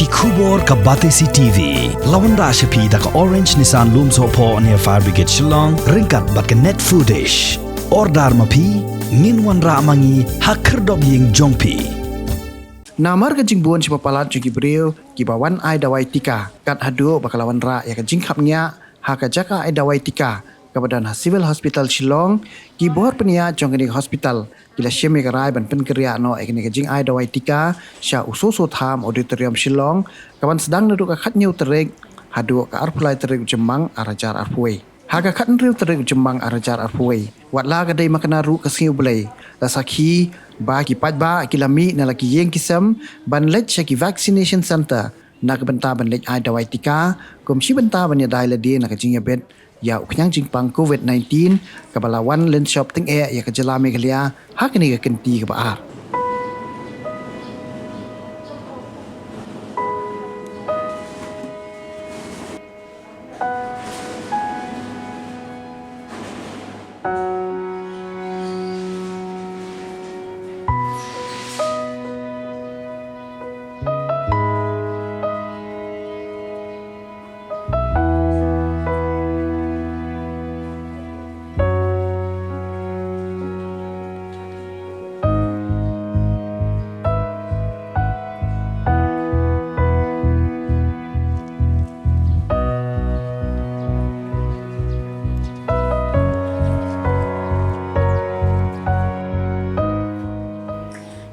Kubor ka Batesi TV. Lawan Rashapi da ka Orange Nissan Loom Sopo near Fire Brigade Shillong. Ringkat bat ka net footage. Ordar mapi. Minwan Ramangi hakerdog ying jongpi. Namar ka jingbuan si papalat jugi beriu kibawan ai Dawai Tika kat hadu bakalawan ra ya ka jingkapnya haka jaka ai Dawai Tika kebadan Civil Hospital Shillong kibor penia jongkeni hospital kila syemi karai ban Pynkynriah no ekni ka jing ai Dawai Tika sya Soso Tham Auditorium Shillong kawan sedang naduk ka khatnyau terek hadu ka arpulai terek jemang arajar arpuai haka khat nriu terek jemang arajar arpuai watla ka dai makana ru ka singiu belai lasakhi ba ki patba kilami na laki yeng kisam ban lech ki vaccination center na ka benta ban lech ai Dawai Tika kom shi benta ban ya dai la dia na ka jing ya bet ya uknyang jingpang COVID-19 ka balawan len shop ting e ya ka jalame galia hakni ka kenti ka ba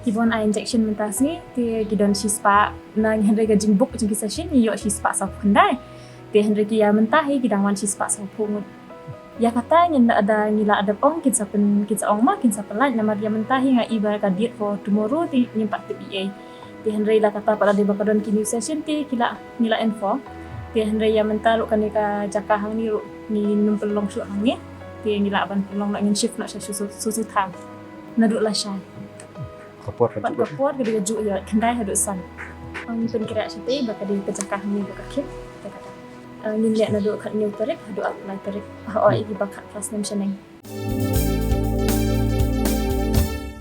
Kibon a injection mentas ni ti gidon shispa na henry ga jingbuk jing session yo shispa sa pandai ti henry ki ya mentah gidang wan shispa sa pungut ya kata nyen ada ngila ada ong kin sa ong ma kin sa pelaj na maria mentah nga iba ka diet for tomorrow ti nyimpak ti PA ti henry la kata pada de bakadon ki new session ti kila ngila info ti henry ya mentah lu kan ka jaka hang ni ni numpelong su hang ni ti ngila ban pelong nak ngin shift nak susu tham naduk la shay kapor gede gaju ya kendai hadut san ang Pynkynriah sate baka di pecakah ni baka kit kata ngin liat nadu kat new tarik hadu apply tarik ha oi baka class name sheneng